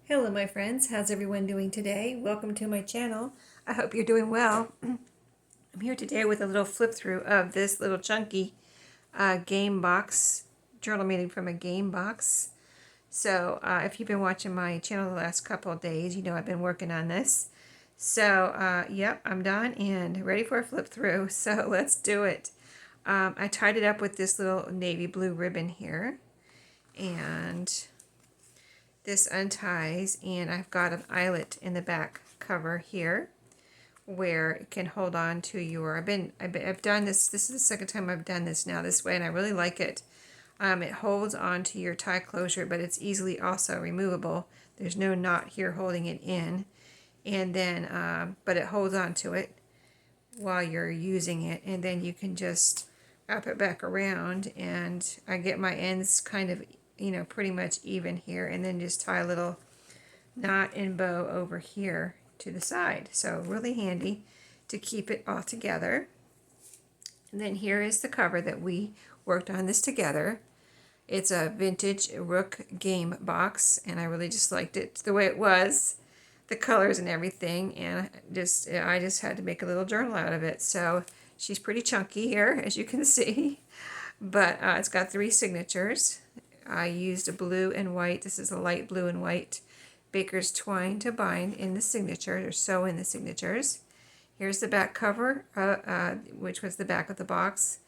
Hello my friends, how's everyone doing today? Welcome to my channel. I hope you're doing well. I'm here today with a little flip through of this little chunky game box, journal made from a game box. So if you've been watching my channel the last couple of days, you know I've been working on this. So yep, I'm done and ready for a flip through. So let's do it. I tied it up with this little navy blue ribbon here, and this unties, and I've got an eyelet in the back cover here where it can hold on to your, I've done this is the second time I've done this now this way, and I really like it. It holds on to your tie closure, but it's easily also removable. There's no knot here holding it in, and then but it holds on to it while you're using it, and then you can just wrap it back around, and I get my ends kind of, pretty much even here, and then just tie a little knot and bow over here to the side. So really handy to keep it all together. And then here is the cover that we worked on this together. It's a vintage Rook game box, and I really just liked it the way it was, the colors and everything, and I just had to make a little journal out of it. So she's pretty chunky here, as you can see, but it's got 3 signatures. I used a blue and white. This is a light blue and white baker's twine to bind in the signature, or sew in the signatures. Here's the back cover, which was the back of the box,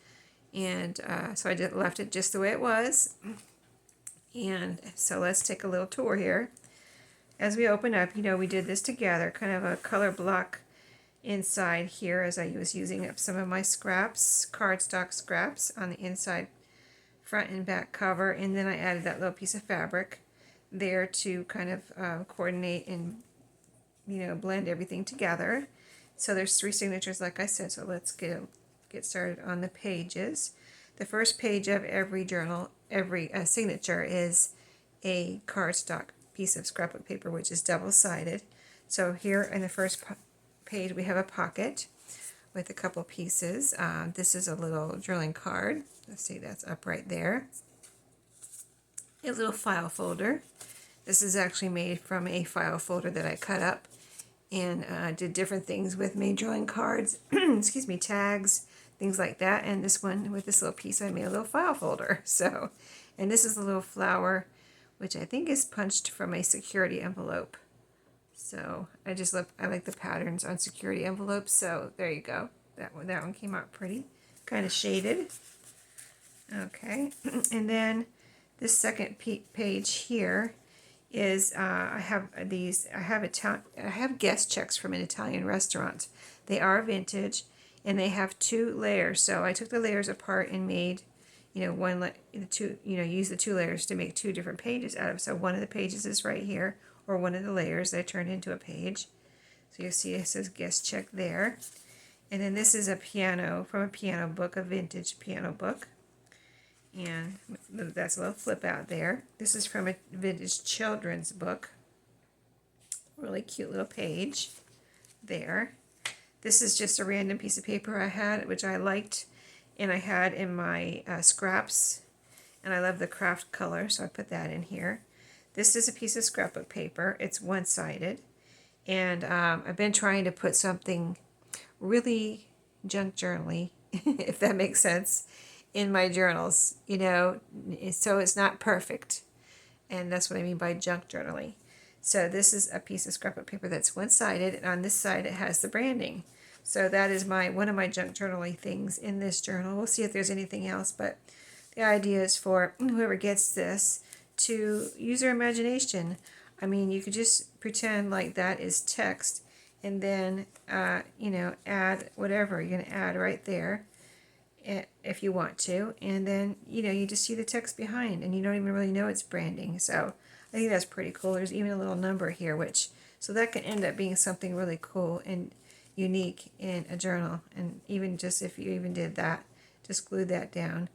and so I just left it just the way it was. And so let's take a little tour here. As we open up, we did this together, kind of a color block inside here, as I was using up some of my scraps, cardstock scraps on the inside front and back cover, and then I added that little piece of fabric there to kind of coordinate and blend everything together. So there's 3 signatures, like I said. So let's get started on the pages. The first page of every journal, every signature, is a cardstock piece of scrapbook paper, which is double-sided. So here in the first page we have a pocket with a couple pieces. This is a little journaling card. Let's see, that's up right there. A little file folder. This is actually made from a file folder that I cut up and did different things with, made drawing cards, excuse me, tags, things like that. And this one, with this little piece, I made a little file folder. So, and this is a little flower, which I think is punched from a security envelope. So I like the patterns on security envelopes. So there you go. That one came out pretty, kind of shaded. Okay, and then this second page here is I have guest checks from an Italian restaurant. They are vintage, and they have 2 layers. So I took the layers apart and made, use the 2 layers to make 2 different pages out of. So one of the pages is right here, or one of the layers that I turned into a page. So you see it says guest check there. And then this is a piano, from a piano book, a vintage piano book. And that's a little flip out there. This is from a vintage children's book. Really cute little page there. This is just a random piece of paper I had, which I liked, and I had in my scraps, and I love the craft color, so I put that in here. This is a piece of scrapbook paper. It's one-sided, and I've been trying to put something really junk journaly, if that makes sense, in my journals, so it's not perfect. And that's what I mean by junk journaling. So this is a piece of scrapbook paper that's one-sided, and on this side it has the branding. So that is one of my junk journaling things in this journal. We'll see if there's anything else, but the idea is for whoever gets this to use their imagination. I mean, you could just pretend like that is text, and then add whatever you're going to add right there, if you want to, and then you just see the text behind, and you don't even really know it's branding. So I think that's pretty cool. There's even a little number here, so that can end up being something really cool and unique in a journal. And even just if you even did that, just glue that down.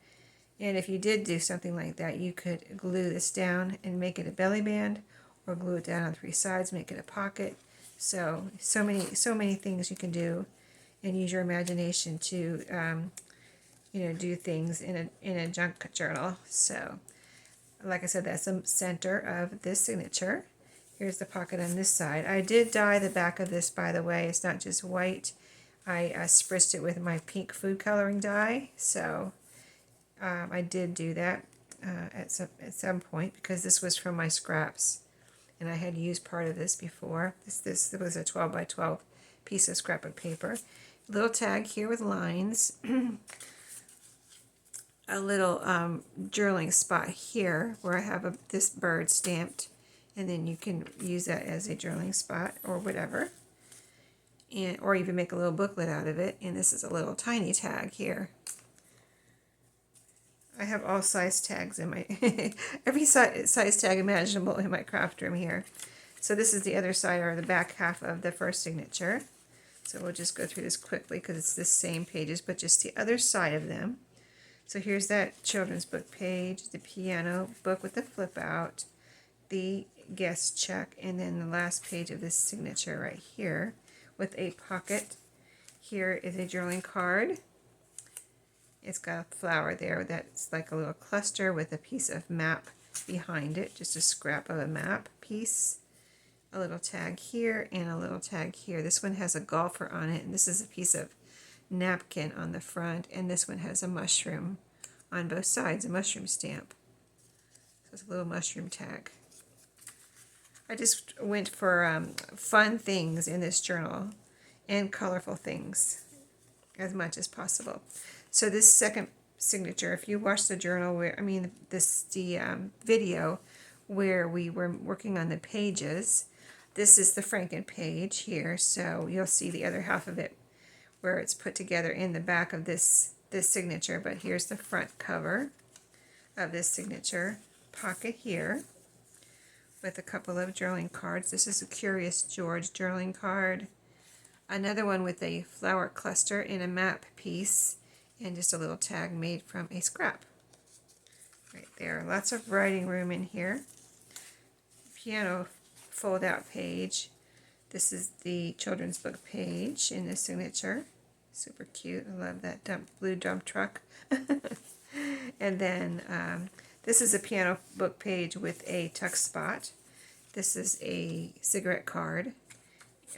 And if you did do something like that, you could glue this down and make it a belly band, or glue it down on 3 sides, make it a pocket. So many things you can do, and use your imagination to do things in a junk journal. So like I said, that's the center of this signature. Here's the pocket on this side. I did dye the back of this, by the way. It's not just white. I spritzed it with my pink food coloring dye. So I did do that at some point because this was from my scraps. And I had used part of this before. This was a 12 by 12 piece of scrapbook paper. Little tag here with lines. A little journaling spot here where I have this bird stamped. And then you can use that as a journaling spot or whatever. Or even make a little booklet out of it. And this is a little tiny tag here. I have all size tags in my, every size tag imaginable in my craft room here. So this is the other side, or the back half of the first signature. So we'll just go through this quickly because it's the same pages, but just the other side of them. So here's that children's book page, the piano book with the flip out, the guest check, and then the last page of this signature right here with a pocket. Here is a journaling card. It's got a flower there that's like a little cluster with a piece of map behind it, just a scrap of a map piece. A little tag here and a little tag here. This one has a golfer on it, and this is a piece of napkin on the front, and this one has a mushroom on both sides, a mushroom stamp. So it's a little mushroom tag. I just went for fun things in this journal and colorful things as much as possible. So this second signature, if you watch the journal where, the video where we were working on the pages, this is the Franken page here. So you'll see the other half of it where it's put together in the back of this signature. But here's the front cover of this signature. Pocket here with a couple of journaling cards. This is a Curious George journaling card. Another one with a flower cluster in a map piece. And just a little tag made from a scrap. Right there. Lots of writing room in here. Piano fold-out page. This is the children's book page in the signature. Super cute. I love that blue dump truck. And then this is a piano book page with a tuck spot. This is a cigarette card.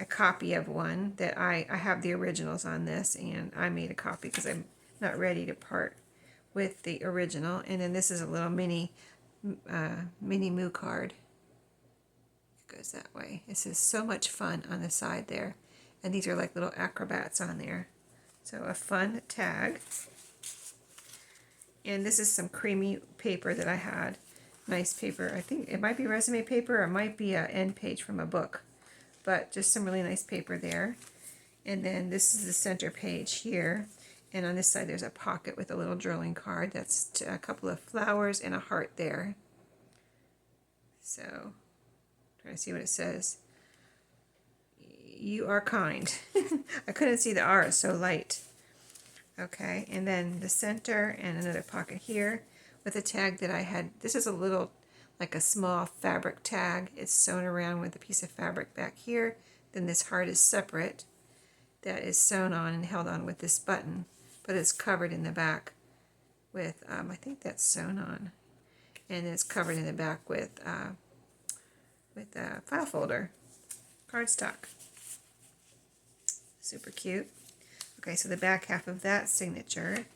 A copy of one that I have the originals on this, and I made a copy because I'm not ready to part with the original. And then this is a little mini moo card. It goes that way. It says so much fun on the side there, and these are like little acrobats on there. So a fun tag. And this is some creamy paper that I had. Nice paper. I think it might be resume paper, or it might be an end page from a book, but just some really nice paper there. And then this is the center page here. And on this side, there's a pocket with a little journaling card. That's a couple of flowers and a heart there. So, trying to see what it says. You are kind. I couldn't see the R, it's so light. Okay, and then the center and another pocket here with a tag that I had. This is a little, like a small fabric tag. It's sewn around with a piece of fabric back here. Then this heart is separate. That is sewn on and held on with this button. But it's covered in the back with, I think that's sewn on. And it's covered in the back with a file folder, cardstock. Super cute. Okay, so the back half of that signature,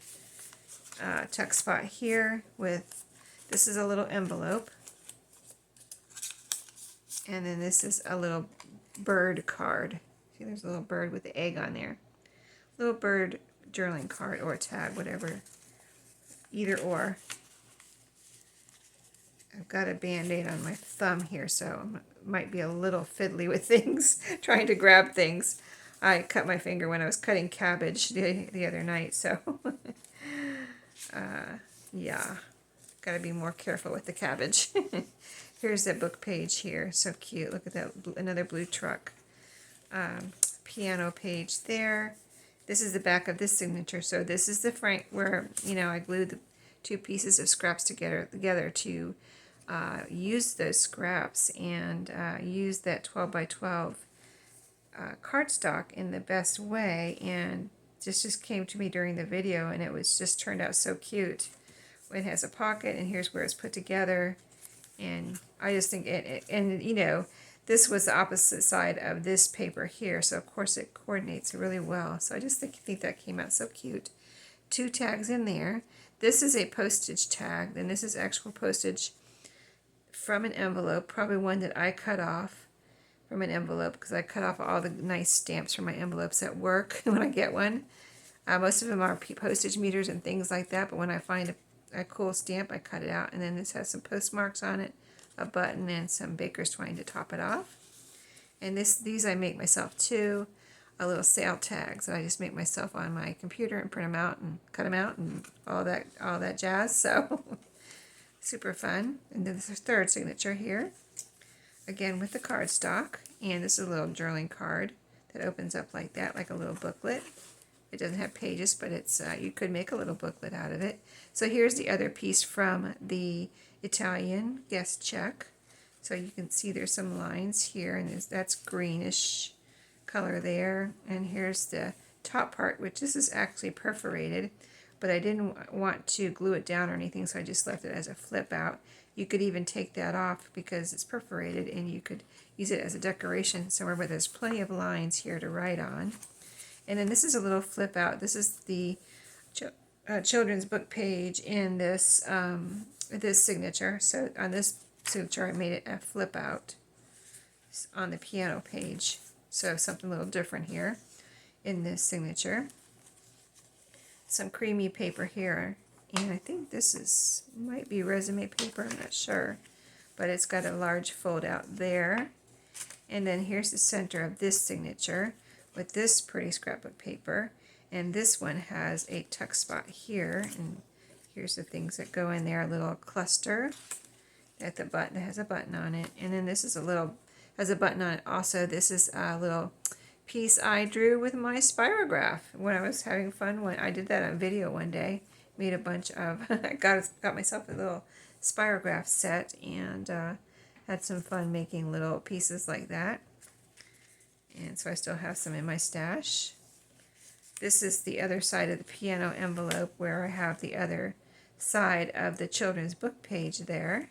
tuck spot here with, this is a little envelope. And then this is a little bird card. See, there's a little bird with the egg on there. Little bird journaling card or a tag, whatever, either or. I've got a band-aid on my thumb here, so I might be a little fiddly with things, trying to grab things. I cut my finger when I was cutting cabbage the other night, so yeah, got to be more careful with the cabbage. Here's the book page here, so cute. Look at that, another blue truck. Piano page there. This is the back of this signature. So this is the front where, I glued the two pieces of scraps together to use those scraps and use that 12 by 12 cardstock in the best way. And this just came to me during the video, and it was just turned out so cute. It has a pocket, and here's where it's put together. And I just think this was the opposite side of this paper here, so of course it coordinates really well. So I just think that came out so cute. 2 tags in there. This is a postage tag, and this is actual postage from an envelope, probably one that I cut off from an envelope, because I cut off all the nice stamps from my envelopes at work when I get one. Most of them are postage meters and things like that, but when I find a cool stamp, I cut it out. And then this has some postmarks on it, a button, and some baker's twine to top it off. And these I make myself too, a little sale tags that I just make myself on my computer and print them out and cut them out and all that jazz. So super fun. And then this is the 3rd signature here, again with the cardstock. And this is a little journaling card that opens up like that, like a little booklet. It doesn't have pages, but it's you could make a little booklet out of it. So here's the other piece from the Italian guest check. So you can see there's some lines here, and that's greenish color there. And here's the top part, which this is actually perforated, but I didn't want to glue it down or anything, so I just left it as a flip out. You could even take that off because it's perforated, and you could use it as a decoration somewhere where there's plenty of lines here to write on. And then this is a little flip out. This is the children's book page in this this signature. So on this signature, I made it a flip out on the piano page. So something a little different here in this signature. Some creamy paper here, and I think this might be resume paper. I'm not sure, but it's got a large fold out there. And then here's the center of this signature with this pretty scrapbook paper, and this one has a tuck spot here, and here's the things that go in there, a little cluster at the button that has a button on it, and then this is has a button on it also. This is a little piece I drew with my spirograph when I was having fun. When I did that on video one day, made a bunch of got myself a little spirograph set, and had some fun making little pieces like that. And so I still have some in my stash. This is the other side of the piano envelope where I have the other side of the children's book page there.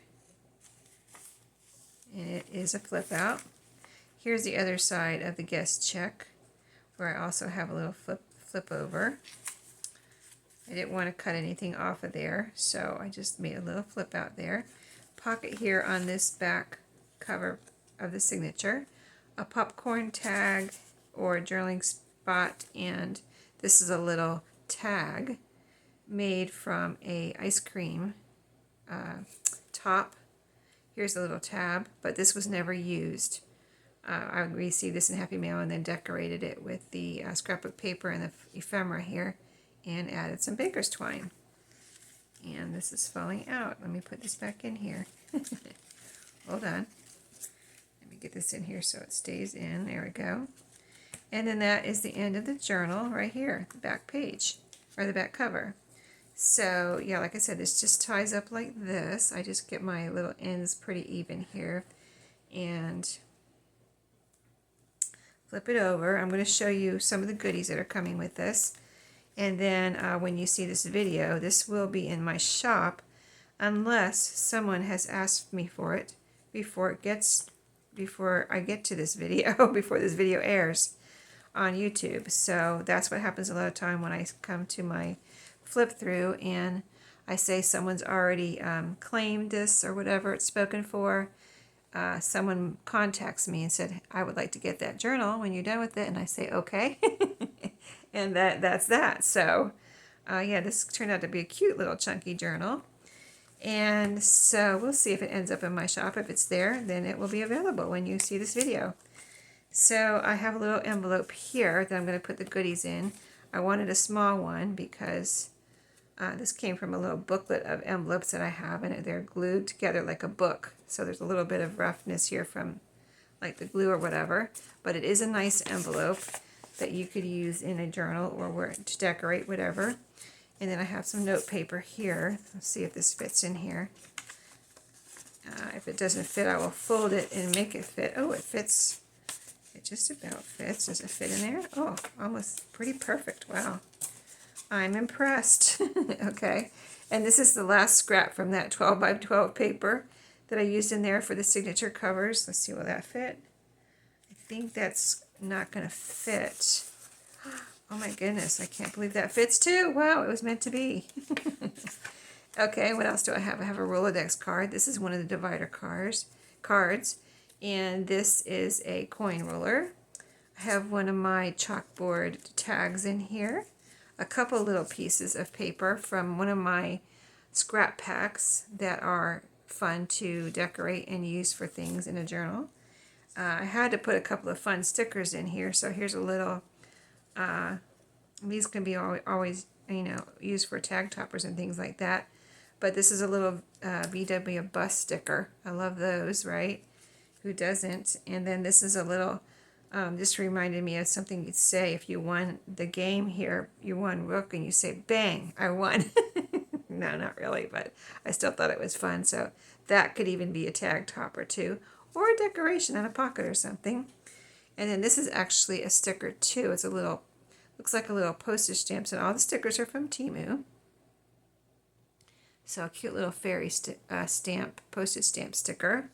And it is a flip out. Here's the other side of the guest check where I also have a little flip over. I didn't want to cut anything off of there, so I just made a little flip out there. Pocket here on this back cover of the signature. A popcorn tag or a journaling spot, and this is a little tag made from a ice cream top. Here's a little tab, but this was never used. I received this in Happy Mail and then decorated it with the scrapbook paper and the ephemera here and added some baker's twine. And this is falling out. Let me put this back in here. Hold on. Get this in here so it stays in. There we go. And then that is the end of the journal right here, the back page, or the back cover. So yeah, like I said, this just ties up like this. I just get my little ends pretty even here and flip it over. I'm going to show you some of the goodies that are coming with this. And then when you see this video, this will be in my shop unless someone has asked me for it before I get to this video, before this video airs on YouTube. So that's what happens a lot of time when I come to my flip through and I say someone's already claimed this or whatever it's spoken for. Someone contacts me and said, I would like to get that journal when you're done with it. And I say, okay. And that's that. So yeah, this turned out to be a cute little chunky journal. And so we'll see if it ends up in my shop. If it's there, then it will be available when you see this video. So I have a little envelope here that I'm going to put the goodies in. I wanted a small one because this came from a little booklet of envelopes that I have, and they're glued together like a book. So there's a little bit of roughness here from like the glue or whatever. But it is a nice envelope that you could use in a journal or to decorate whatever. And then I have some note paper here. Let's see if this fits in here. If it doesn't fit, I will fold it and make it fit. Oh, it fits. It just about fits. Does it fit in there? Oh, almost pretty perfect. Wow. I'm impressed. Okay. And this is the last scrap from that 12 by 12 paper. that I used in there for the signature covers. Let's see, will that fit? I think that's not going to fit. Oh my goodness, I can't believe that fits too. Wow, it was meant to be. Okay, what else do I have? I have a Rolodex card. This is one of the divider cards. And this is a coin roller. I have one of my chalkboard tags in here. A couple little pieces of paper from one of my scrap packs that are fun to decorate and use for things in a journal. I had to put a couple of fun stickers in here, so here's a little, these can be always, you know, used for tag toppers and things like that. But this is a little VW bus sticker. I love those, right? Who doesn't? And then this is a little, this reminded me of something you'd say if you won the game here. You won Rook and you say, bang, I won. No, not really, but I still thought it was fun. So that could even be a tag topper too, or a decoration in a pocket or something. And then this is actually a sticker too. It's a little, looks like a little postage stamp. And all the stickers are from Temu. So a cute little fairy stamp, postage stamp sticker.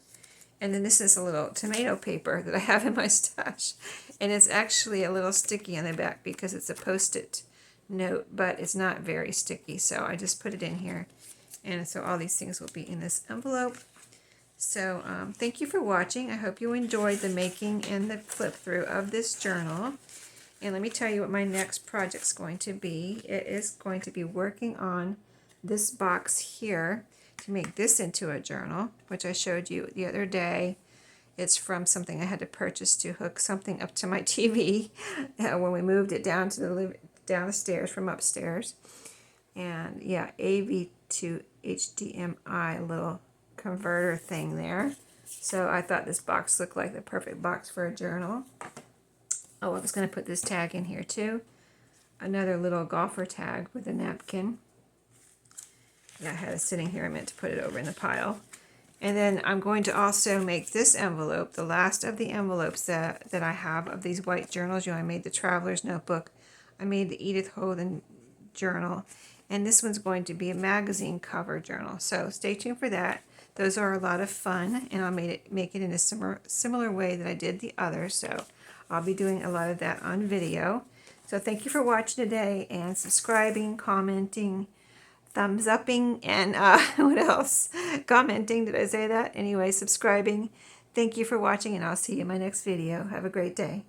And then this is a little tomato paper that I have in my stash. And it's actually a little sticky on the back because it's a Post-it note, but it's not very sticky. So I just put it in here. And so all these things will be in this envelope. So thank you for watching. I hope you enjoyed the making and the flip through of this journal. And let me tell you what my next project's going to be. It is going to be working on this box here to make this into a journal, which I showed you the other day. It's from something I had to purchase to hook something up to my TV when we moved it down to down the stairs from upstairs. And yeah, AV to HDMI little converter thing there. So I thought this box looked like the perfect box for a journal. Oh, I was going to put this tag in here too. Another little golfer tag with a napkin. Yeah, I had it sitting here. I meant to put it over in the pile. And then I'm going to also make this envelope, the last of the envelopes that I have of these white journals. You know, I made the Traveler's Notebook. I made the Edith Holden journal. And this one's going to be a magazine cover journal. So stay tuned for that. Those are a lot of fun, and I'll make it in a similar way that I did the others. So I'll be doing a lot of that on video. So thank you for watching today, and subscribing, commenting, thumbs upping, and what else? Commenting, did I say that? Anyway, subscribing. Thank you for watching, and I'll see you in my next video. Have a great day.